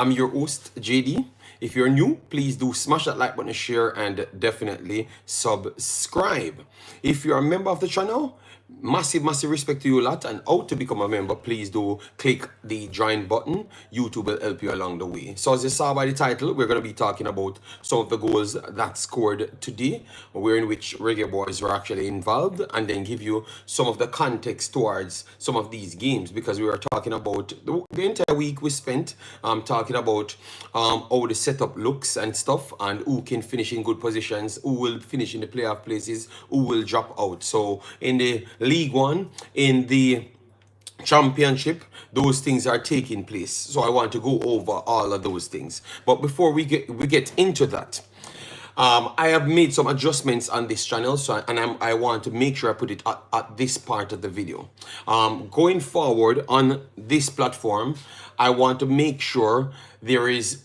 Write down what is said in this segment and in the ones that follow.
I'm your host, JD. If you're new, please do smash that like button, share, and definitely subscribe. If you're a member of the channel, massive respect to you a lot. And how to become a member, please do click the join button. YouTube will help you along the way. So as you saw by the title, we're going to be talking about some of the goals that scored today, where in which Reggae Boyz were actually involved, and then give you some of the context towards some of these games, because we were talking about the entire week we spent talking about how the setup looks and stuff, and who can finish in good positions, who will finish in the playoff places, who will drop out. So in the League One, in the championship, those things are taking place. So I want to go over all of those things. But before we get into that, I have made some adjustments on this channel, so I want to make sure I put it at this part of the video. Going forward on this platform, I want to make sure there is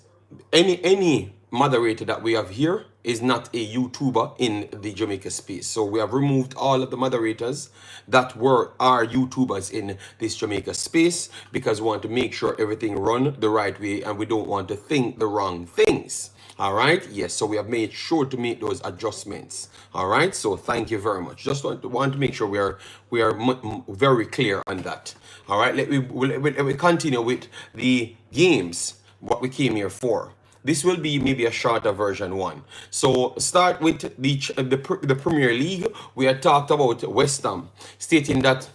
any moderator that we have here is not a YouTuber in the Jamaica space. So we have removed all of the moderators that are YouTubers in this Jamaica space, because we want to make sure everything run the right way and we don't want to think the wrong things. All right, yes, so we have made sure to make those adjustments. All right, so thank you very much. Just want to make sure we are very clear on that. All right, let me continue with the games, what we came here for. This will be maybe a shorter version one. So start with the Premier League. We had talked about West Ham, stating that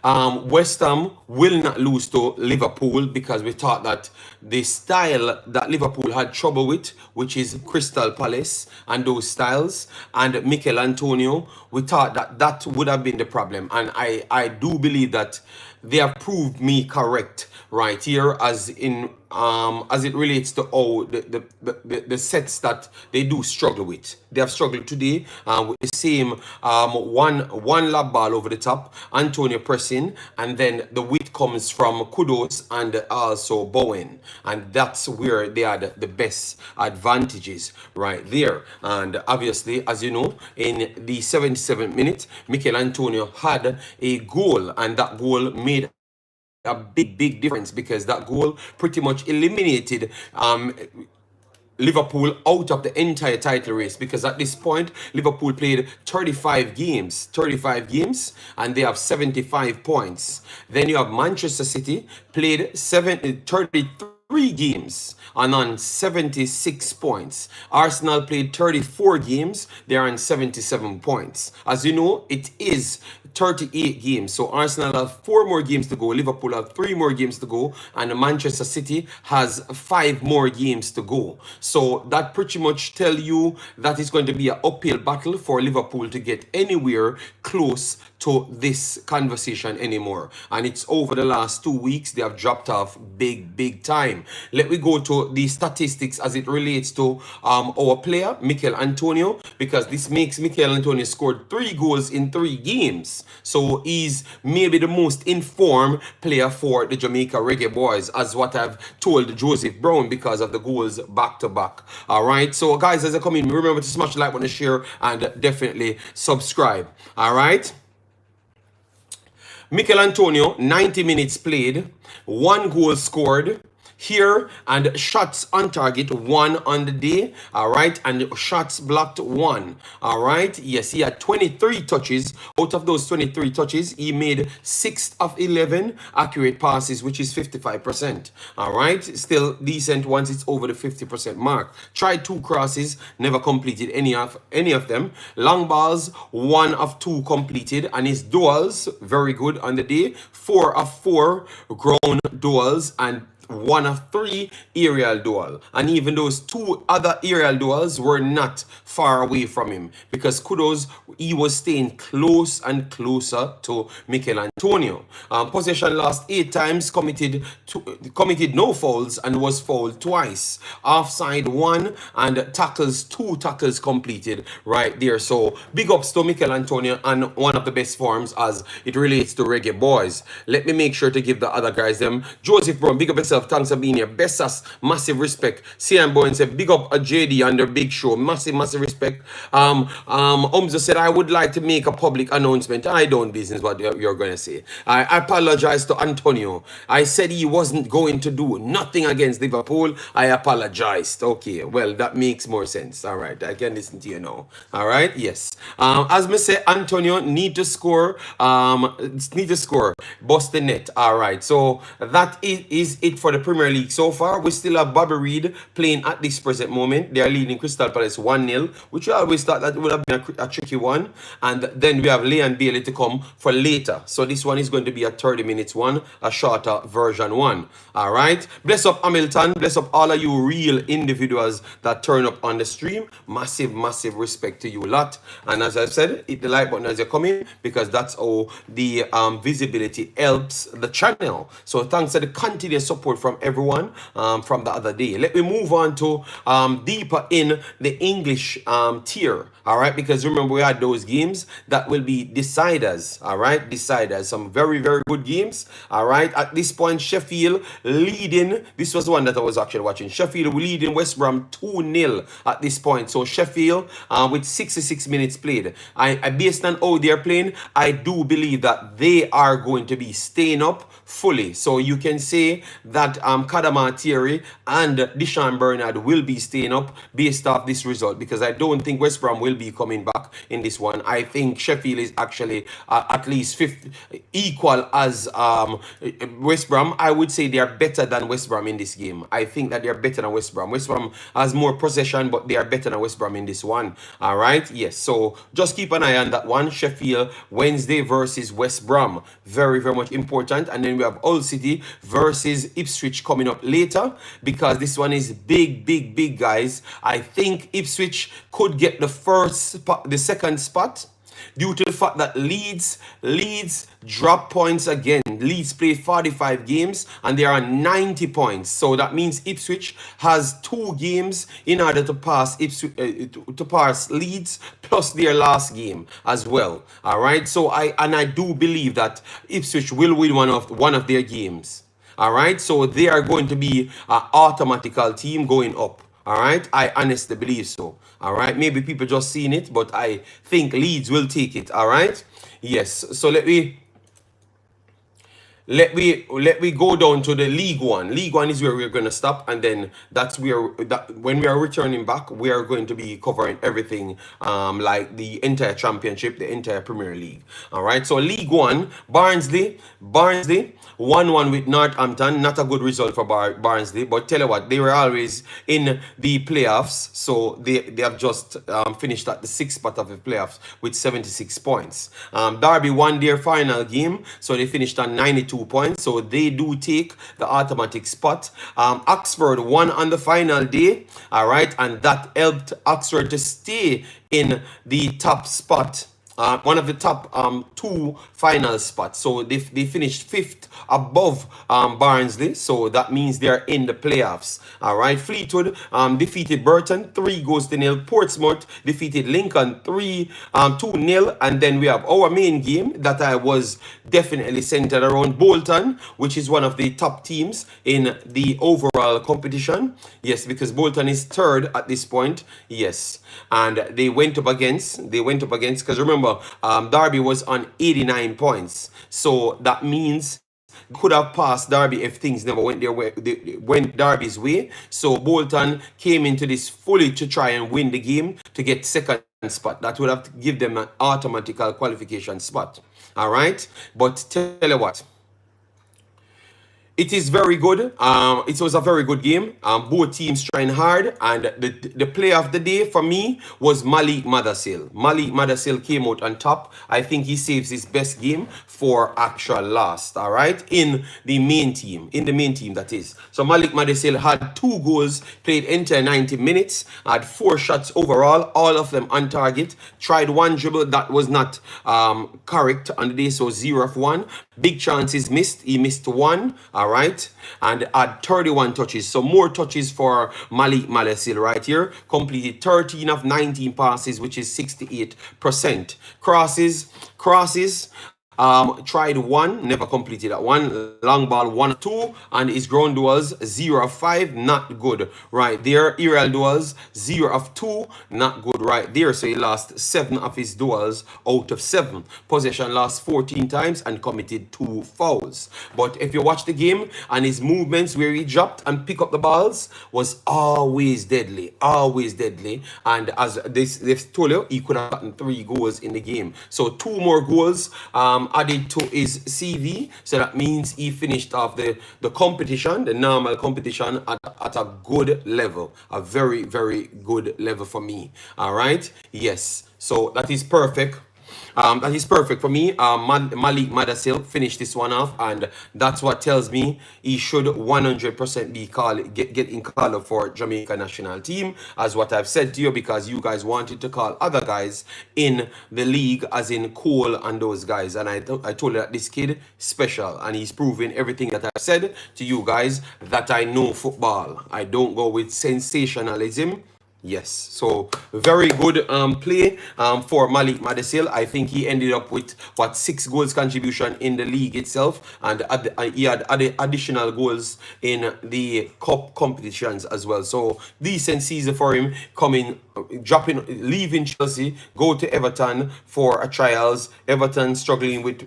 West Ham will not lose to Liverpool, because we thought that the style that Liverpool had trouble with, which is Crystal Palace and those styles, and Mikel Antonio, we thought that that would have been the problem. And I do believe that they have proved me correct right here, as it relates to all the sets that they do struggle with. They have struggled today with the same one lob ball over the top, Antonio pressing, and then the width comes from Kudos and also Bowen, and that's where they had the best advantages right there. And obviously, as you know, in the 77th minute, Mikel Antonio had a goal, and that goal made a big difference, because that goal pretty much eliminated Liverpool out of the entire title race, because at this point Liverpool played 35 games, and they have 75 points. Then you have Manchester City played 33 games and on 76 points. Arsenal played 34 games, they're on 77 points. As you know, it is 38 games, so Arsenal have 4 more games to go, Liverpool have 3 more games to go, and Manchester City has 5 more games to go. So that pretty much tell you that it's going to be an uphill battle for Liverpool to get anywhere close to this conversation anymore. And it's over the last 2 weeks, they have dropped off big time. Let me go to the statistics as it relates to our player, Mikel Antonio, because this makes Mikel Antonio scored 3 goals in 3 games. So he's maybe the most informed player for the Jamaica Reggae Boyz, as what I've told Joseph Brown, because of the goals back to back. All right, so guys, as I come in, remember to smash the like button, share, and definitely subscribe. All right, Mikel Antonio, 90 minutes played, 1 goal scored here, and shots on target 1 on the day. All right, and shots blocked 1. All right, yes, he had 23 touches. Out of those 23 touches, he made 6 of 11 accurate passes, which is 55%. All right, still decent once it's over the 50% mark. Tried 2 crosses, never completed any of them. Long balls, 1 of 2 completed, and his duels very good on the day. 4 of 4 ground duels, and 1 of 3 aerial duel, and even those 2 other aerial duels were not far away from him, because Kudos, he was staying close and closer to Mikel Antonio. Possession lost 8 times, committed no fouls and was fouled twice. Offside 1, and tackles 2 tackles completed right there. So big ups to Mikel Antonio, and one of the best forms as it relates to Reggae Boyz. Let me make sure to give the other guys them. Joseph Brown, big up yourself. love. Thanks for being here. Bessas, massive respect. CM Bowen said, big up a JD on their big show. Massive respect. Umza said, I would like to make a public announcement. I don't business what you're going to say. I apologize to Antonio. I said he wasn't going to do nothing against Liverpool. I apologized. Okay, well, that makes more sense. All right, I can listen to you now. All right, yes. As me say, Antonio need to score. Bust the net. All right, so that is it for the Premier League so far. We still have Bobby Reed playing at this present moment. They are leading Crystal Palace 1-0, which we always thought that would have been a tricky one. And then we have Leon Bailey to come for later. So this one is going to be a 30 minutes one, a shorter version one. All right. Bless up Hamilton. Bless up all of you real individuals that turn up on the stream. Massive respect to you lot. And as I said, hit the like button as you're coming, because that's how the visibility helps the channel. So thanks for the continuous support from everyone from the other day. Let me move on to deeper in the English tier. All right, because remember we had those games that will be deciders. All right, deciders, some very good games. All right, at this point Sheffield leading. This was the one that I was actually watching. Sheffield leading West Brom 2-0 at this point. So Sheffield with 66 minutes played. I based on how they're playing, I do believe that they are going to be staying up fully. So you can say that Kadama Thierry and Deshaun Bernard will be staying up based off this result, because I don't think West Brom will be coming back in this one. I think Sheffield is actually at least equal as West Brom. I would say they are better than West Brom in this game. I think that they are better than West Brom. West Brom has more possession, but they are better than West Brom in this one. All right, yes. So just keep an eye on that one. Sheffield Wednesday versus West Brom, very much important. And then we have Hull City versus Ipswich coming up later, because this one is big, guys. I think Ipswich could get the second spot due to the fact that Leeds drop points again. Leeds played 45 games and they are on 90 points. So that means Ipswich has 2 games in order to pass Leeds plus their last game as well. All right. So I do believe that Ipswich will win one of their games. All right. So they are going to be an automatical team going up. All right, I honestly believe so. All right, maybe people just seen it, but I think Leeds will take it. All right, yes. So let me go down to the League One. League One is where we're going to stop, and then that's where when we are returning back, we are going to be covering everything, like the entire championship, the entire Premier League. All right. So League One, Barnsley 1-1 with Northampton. Not a good result for Barnsley, but tell you what, they were always in the playoffs. So they have just finished at the 6th spot of the playoffs with 76 points. Derby won their final game, so they finished on 92 points. So they do take the automatic spot. Oxford won on the final day. All right, and that helped Oxford to stay in the top spot. One of the top 2 final spots. So they finished 5th above Barnsley. So that means they're in the playoffs. All right. Fleetwood defeated Burton 3-0. Portsmouth defeated Lincoln 2-0. And then we have our main game that I was definitely centered around Bolton, which is one of the top teams in the overall competition. Yes, because Bolton is 3rd at this point. Yes. And they went up against, because remember, Derby was on 89 points. So that means could have passed Derby if things never went their way. They went Derby's way. So Bolton came into this fully to try and win the game to get second spot. That would have to give them an automatic qualification spot. All right. But tell you what, it is very good. It was a very good game. Both teams trying hard, and the player of the day for me was Malik Mothersille. Malik Mothersille came out on top. I think he saves his best game for actual last. All right, in the main team, that is. So Malik Mothersille had 2 goals, played entire 90 minutes, had 4 shots overall, all of them on target. Tried 1 dribble that was not correct on the day, so 0 of 1. Big chances missed. He missed 1. All right, and had 31 touches. So more touches for Malik Mothersille right here. Completed 13 of 19 passes, which is 68%. Crosses. tried 1, never completed that one. Long ball 1 of 2, and his ground duels 0 of 5, not good right there. Aerial duels 0 of 2, not good right there. So he lost 7 of his duels out of 7. Possession lost 14 times and committed 2 fouls. But if you watch the game, and his movements where he dropped and pick up the balls was always deadly, always deadly. And as they've told you, he could have gotten 3 goals in the game. So 2 more goals added to his CV. So that means he finished off the competition, the normal competition, at a good level, a very, very good level for me. All right. Yes. So that is perfect. That is perfect for me. Malik Mothersille finished this one off, and that's what tells me he should 100% be getting called up for Jamaica national team, as what I've said to you, because you guys wanted to call other guys in the league, as in Cole and those guys, and I told you that this kid special, and he's proving everything that I've said to you guys, that I know football. I don't go with sensationalism. Yes, so very good play for Malik Mothersille. I think he ended up with 6 goals contribution in the league itself, and he had additional goals in the cup competitions as well. So decent season for him, leaving Chelsea, go to Everton for a trials. Everton struggling with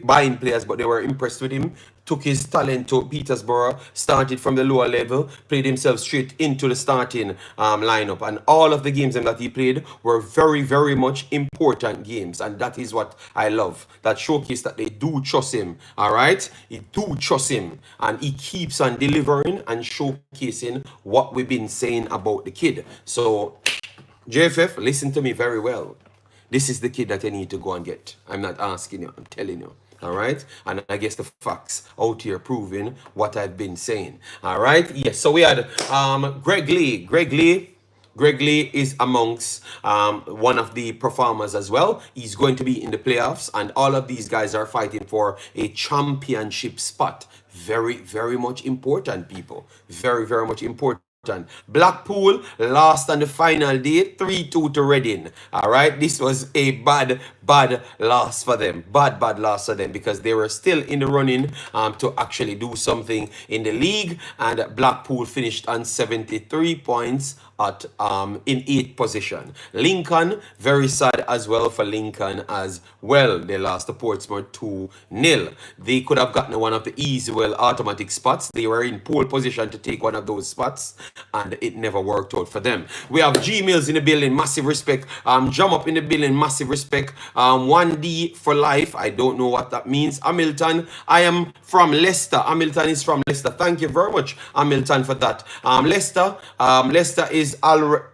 buying players, but they were impressed with him. Took his talent to Peterborough, started from the lower level, played himself straight into the starting lineup. And all of the games that he played were very, very much important games. And that is what I love. That showcase that they do trust him. All right? They do trust him. And he keeps on delivering and showcasing what we've been saying about the kid. So, JFF, listen to me very well. This is the kid that you need to go and get. I'm not asking you, I'm telling you. All right, and I guess the facts out here proving what I've been saying. All right, yes. So we had Greg Lee. Greg Lee is amongst one of the performers as well. He's going to be in the playoffs, and all of these guys are fighting for a championship spot. Very, very much important, people. Very, very much important. Blackpool lost on the final day 3-2 to Reading. All right, this was a bad loss for them. Bad loss for them, because they were still in the running to actually do something in the league, and Blackpool finished on 73 points at in 8th position. Lincoln, very sad as well for Lincoln as well. They lost to Portsmouth 2-0. They could have gotten one of the easy, automatic spots. They were in pole position to take one of those spots, and it never worked out for them. We have G Mills in the building, massive respect. Jump up in the building, massive respect. 1D for life. I don't know what that means. Hamilton, I am from Leicester. Hamilton is from Leicester. Thank you very much, Hamilton, for that. Leicester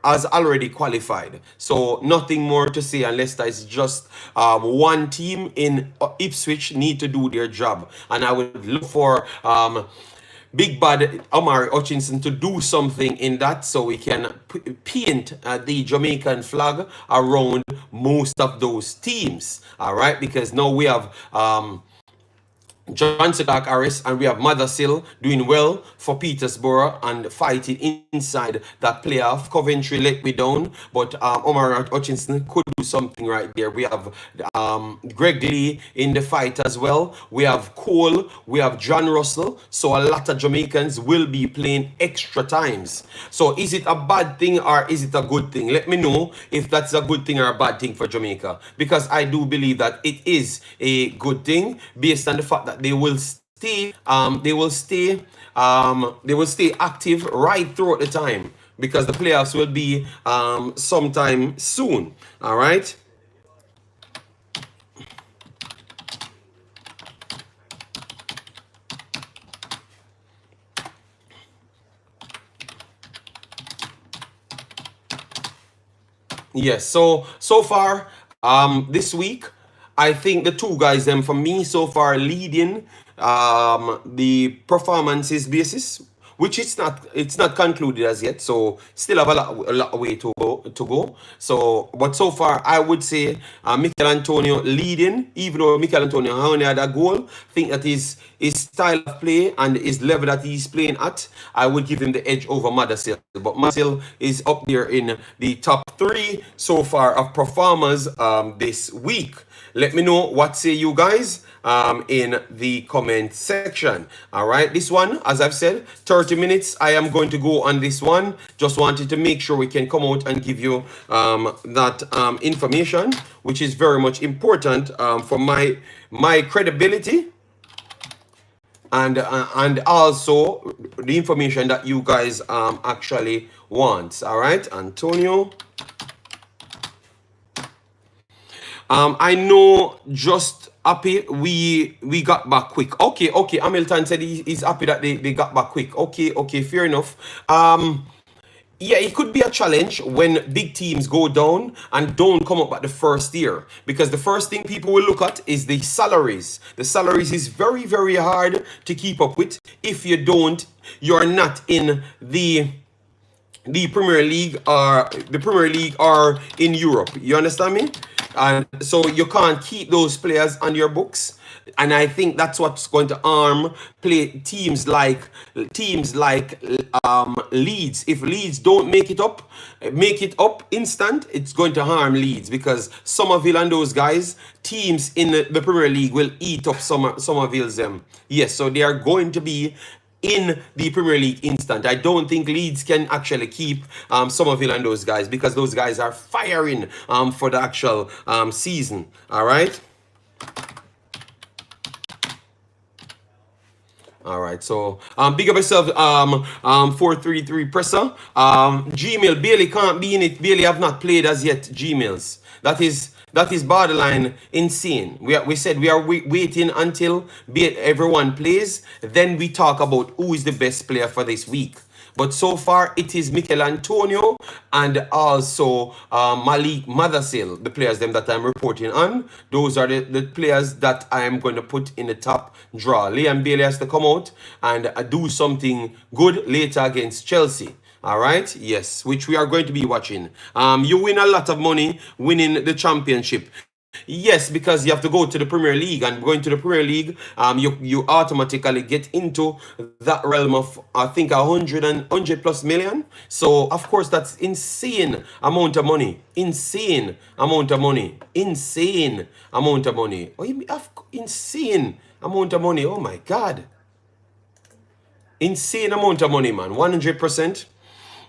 has already qualified, so nothing more to say. And Leicester is just one team in Ipswich need to do their job, and I would look for Big Bad Omari Hutchinson to do something in that, so we can paint the Jamaican flag around most of those teams. All right, because now we have Johnson Clark Harris, and we have Mothersille doing well for Peterborough and fighting inside that playoff. Coventry let me down, but Omar Hutchinson could do something right there. We have Greg Lee in the fight as well. We have Cole, we have John Russell. So a lot of Jamaicans will be playing extra times. So is it a bad thing or is it a good thing? Let me know if that's a good thing or a bad thing for Jamaica, because I do believe that it is a good thing based on the fact that they will stay active right throughout the time, because the playoffs will be sometime soon. All right. Yes, so far this week, I think the two guys them for me so far leading the performances basis, which it's not concluded as yet, so still have a lot of way to go. So, but so far I would say Mikel Antonio leading, even though Mikel Antonio only had a goal. I think that his style of play and his level that he's playing at, I would give him the edge over Mothersille. But Mothersille is up there in the top 3 so far of performers this week. Let me know what say you guys in the comment section. All right, this one, as I've said, 30 minutes. I am going to go on this one. Just wanted to make sure we can come out and give you that information, which is very much important for my credibility, and also the information that you guys actually want. All right, Antonio. I know just happy we got back quick. Okay, Hamilton said he's happy that they got back quick. Okay, fair enough. Yeah, it could be a challenge when big teams go down and don't come up at the first year, because the first thing people will look at is the salaries. The salaries is very, very hard to keep up with if you're not in the Premier League or in Europe. You understand me? And so you can't keep those players on your books. And I think that's what's going to harm teams like Leeds. If Leeds don't make it up instant, it's going to harm Leeds, because Somerville and those guys, teams in the Premier League will eat up Somerville's them. Yes, so they are going to be in the Premier League instant. I don't think Leeds can actually keep Somerville and those guys, because those guys are firing for the actual season. All right. All right, so big up yourself, 433 presser. Gmail, Bailey can't be in it. Bailey have not played as yet. Gmails. That is borderline insane. We said we are waiting until everyone plays, then we talk about who is the best player for this week. But so far, it is Mikel Antonio and also Malik Mothersille, the players them that I'm reporting on. Those are the players that I am going to put in the top draw. Liam Bailey has to come out and do something good later against Chelsea. All right, yes, which we are going to be watching. You win a lot of money winning the championship. Yes, because you have to go to the Premier League, and going to the Premier League, you automatically get into that realm of, I think, 100 plus million. So of course that's insane amount of money. Insane amount of money. Insane amount of money. Oh, insane amount of money. Oh my God. Insane amount of money, man. 100%.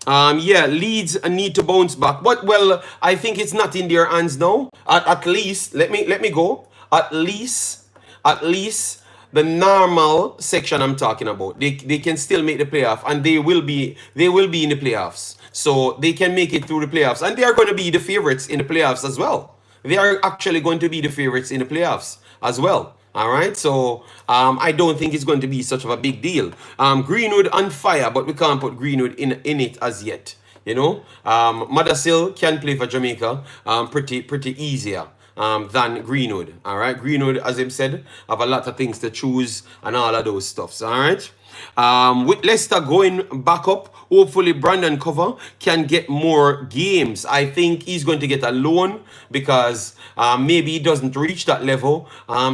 Yeah, Leeds need to bounce back, but well, I think it's not in their hands now. At least, let me go. At least the normal section I'm talking about, they can still make the playoff, and they will be in the playoffs. So they can make it through the playoffs, and they are going to be the favorites in the playoffs as well. They are actually going to be the favorites in the playoffs as well. All right, so I don't think it's going to be such of a big deal. Greenwood on fire, but we can't put Greenwood in it as yet. You know, Mothersille can play for Jamaica pretty easier than Greenwood. All right, Greenwood, as him said, have a lot of things to choose and all of those stuffs. All right. With Leicester going back up, hopefully Brandon Cover can get more games. I think he's going to get a loan, because maybe he doesn't reach that level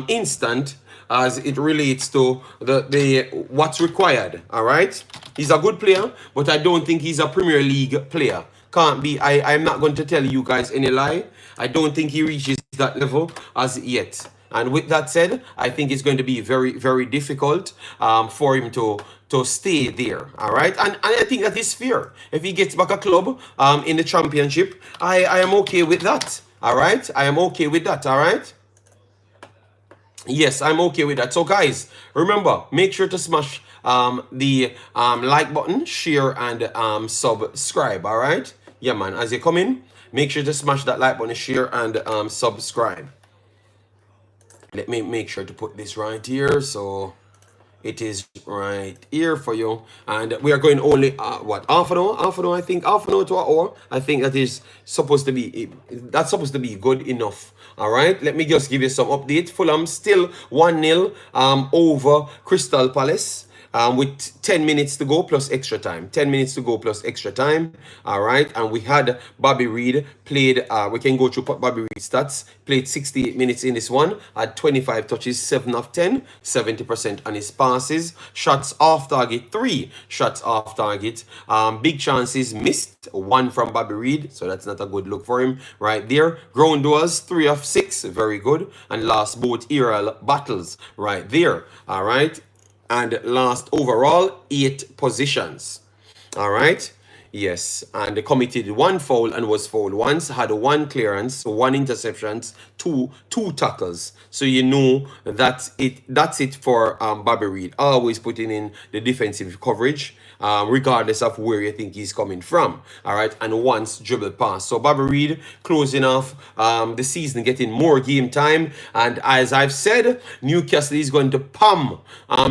instant as it relates to the what's required. All right, he's a good player, but I don't think he's a Premier League player. Can't be. I'm not going to tell you guys any lie. I don't think he reaches that level as yet. And with that said, I think it's going to be very, very difficult for him to stay there. All right. And I think that is fair. If he gets back a club in the championship, I am okay with that. All right. I am okay with that. All right. Yes, I'm okay with that. So guys, remember, make sure to smash the like button, share, and subscribe. All right. Yeah, man. As you come in, make sure to smash that like button, share, and subscribe. Let me make sure to put this right here, so it is right here for you. And we are going only half an hour, I think, half an hour to an hour. I think that is supposed to be good enough. All right, let me just give you some update. Fulham still 1-0 over Crystal Palace. with 10 minutes to go plus extra time. 10 minutes to go plus extra time. All right. And we had Bobby Reed played, we can go through Bobby Reed's stats, played 68 minutes in this one, had 25 touches, 7 of 10, 70% on his passes, shots off target, 3 shots off target, big chances missed, 1 from Bobby Reed, so that's not a good look for him right there. Ground duels, 3 of 6, very good, and lost both aerial battles right there. All right. And last overall 8 positions. All right. Yes, and they committed 1 foul and was fouled once, had 1 clearance, 1 interceptions, two tackles. So you know that's it for Bobby Reed. Always putting in the defensive coverage, regardless of where you think he's coming from. All right, and once dribble pass. So Bobby Reed closing off the season, getting more game time. And as I've said, Newcastle is going to palm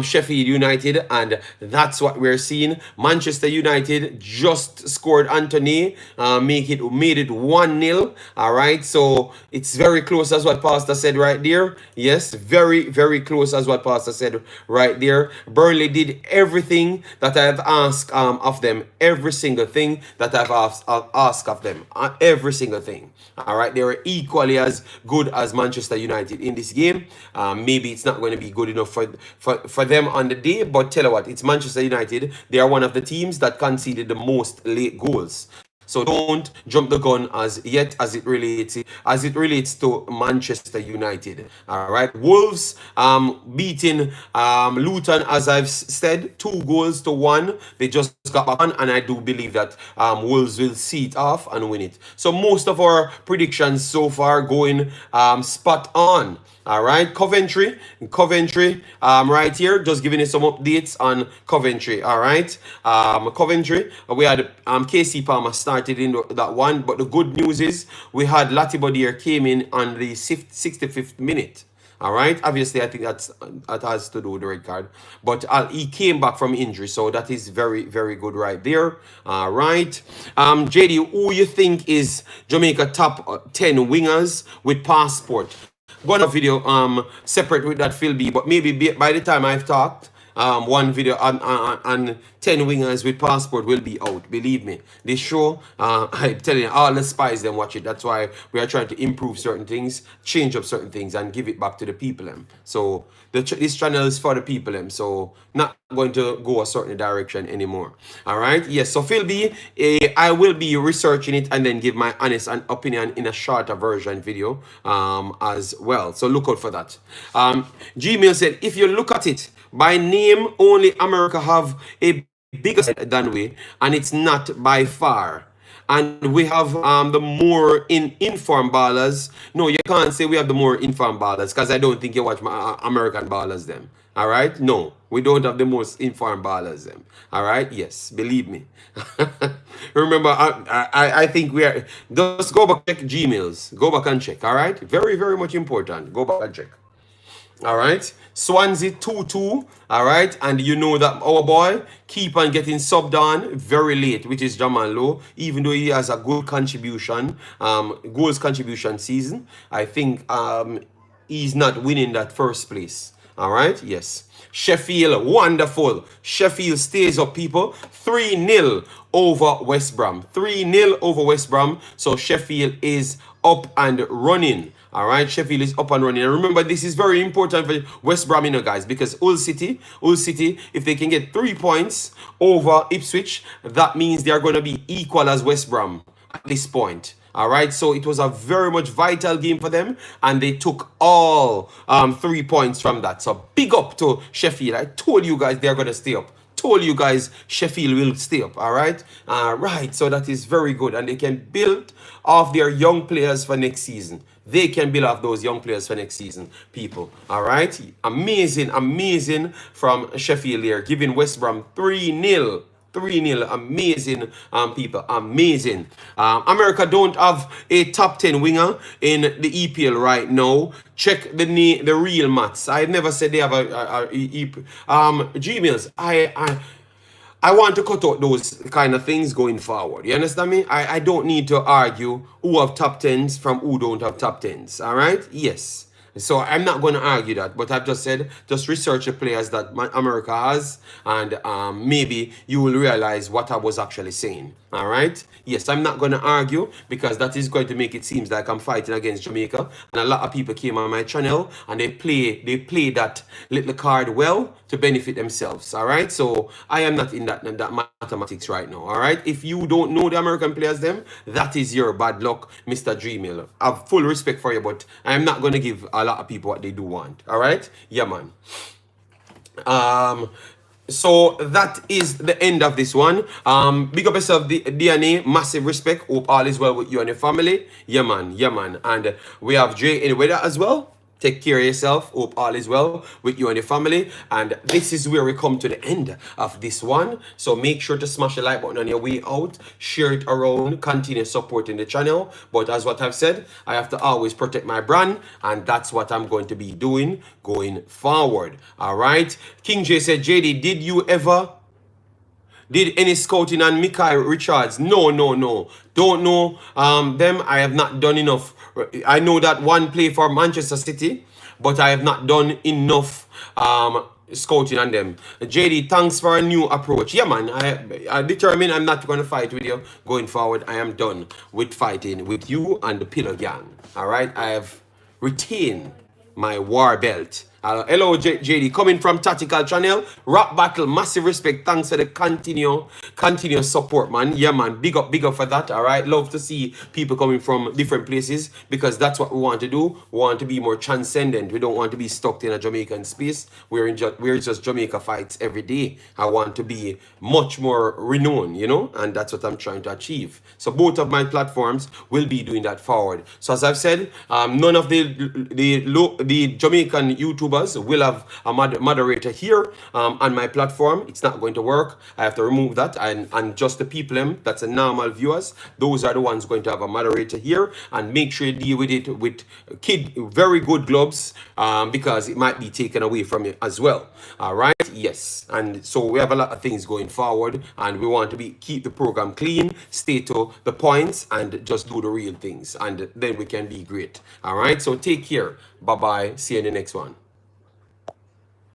Sheffield United, and that's what we're seeing. Manchester United just scored Anthony, made it 1-0. All right, so it's very close as what Pastor said right there. Yes, very, very close as what Pastor said right there. Burnley did everything that I've asked of them, every single thing that I've asked of them, every single thing. All right, they were equally as good as Manchester United in this game. Maybe it's not going to be good enough for them on the day, but tell you what, it's Manchester United. They are one of the teams that conceded the most late goals. So don't jump the gun as it relates to Manchester United. All right, Wolves beating Luton, as I've said, 2-1. They just got back on, and I do believe that Wolves will see it off and win it. So most of our predictions so far going spot on. All right, Coventry, right here, just giving you some updates on Coventry. All right, Coventry, we had KC Palmer started in that one, but the good news is we had Latibodier came in on the 65th minute. All right, obviously I think that has to do with the red card, but he came back from injury, so that is very, very good right there. All right, JD, who you think is Jamaica top 10 wingers with passport? Gonna video separate with that Phil B, but maybe by the time I've talked, one video on 10 wingers with passport will be out. Believe me, this show, I'm telling you, all the spies them watch it. That's why we are trying to improve certain things, change up certain things, and give it back to the people. So this channel is for the people. So not going to go a certain direction anymore. All right. Yes. So Phil B, I will be researching it and then give my honest opinion in a shorter version video as well. So look out for that. Gmail said, if you look at it by name, only America have a bigger than we, and it's not by far. And we have the more informed ballers. No, you can't say we have the more informed ballers, because I don't think you watch my American ballers them. All right? No, we don't have the most informed ballers them. All right? Yes, believe me. Remember, I think we are. Just go back, check Gmails. Go back and check. All right? Very, very much important. Go back and check. All right, Swansea 2-2. All right, and you know that our boy keep on getting subbed on very late, which is Jamal Lowe, even though he has a good contribution, goals contribution season. I think he's not winning that first place. All right, yes. Sheffield, wonderful. Sheffield stays up, people. 3-0 over West Brom. 3-0 over West Brom. So Sheffield is up and running. All right, Sheffield is up and running. And remember, this is very important for West Brom, guys, because Hull City, if they can get 3 points over Ipswich, that means they are going to be equal as West Brom at this point. All right, so it was a very much vital game for them, and they took all 3 points from that. So big up to Sheffield. I told you guys they're going to stay up. Told you guys Sheffield will stay up. All right, so that is very good, and they can build off their young players for next season. They can build off those young players for next season, people. All right, amazing from Sheffield here, giving West Brom 3-0. 3-0, amazing, people, amazing. America don't have a top 10 winger in the EPL right now. Check the real maths. I never said they have a Gmails. I want to cut out those kind of things going forward. You understand me? I don't need to argue who have top 10s from who don't have top 10s. All right? Yes. So I'm not going to argue that, but I've just said just research the players that America has, and maybe you will realize what I was actually saying. All right. Yes, I'm not going to argue because that is going to make it seem like I'm fighting against Jamaica. And a lot of people came on my channel and they play that little card well to benefit themselves. All right. So I am not in that mathematics right now. All right. If you don't know the American players, them, that is your bad luck, Mr. Dreamill. I have full respect for you, but I am not going to give a lot of people what they do want. All right. Yeah, man. So that is the end of this one. Big up yourself, DNA. Massive respect. Hope all is well with you and your family. Yeah, man. Yeah, man. And we have Jay in the weather as well. Take care of yourself. Hope all is well with you and your family. And this is where we come to the end of this one. So make sure to smash the like button on your way out. Share it around. Continue supporting the channel. But as what I've said, I have to always protect my brand. And that's what I'm going to be doing going forward. All right. King J said, JD, did any scouting on Micah Richards? No. Don't know them. I have not done enough. I know that one play for Manchester City, but I have not done enough scouting on them. JD, thanks for a new approach. Yeah, man. I determined I'm not going to fight with you going forward. I am done with fighting with you and the Pillar Gang. All right. I have retained my war belt. Hello, JD, coming from Tactical Channel. Rap Battle, massive respect. Thanks for the continuous support, man. Yeah, man. Big up for that. All right. Love to see people coming from different places because that's what we want to do. We want to be more transcendent. We don't want to be stuck in a Jamaican space. We're just Jamaica fights every day. I want to be much more renowned, you know, and that's what I'm trying to achieve. So both of my platforms will be doing that forward. So as I've said, none of the Jamaican YouTubers will have a moderator here on my platform. It's not going to work. I have to remove that, and just the people that's a normal viewers, those are the ones going to have a moderator here, and make sure you deal with it with very good gloves because it might be taken away from you as well. All right. Yes. And so we have a lot of things going forward, and we want to keep the program clean, stay to the points, and just do the real things, and then we can be great. All right. So take care. Bye bye. See you in the next one.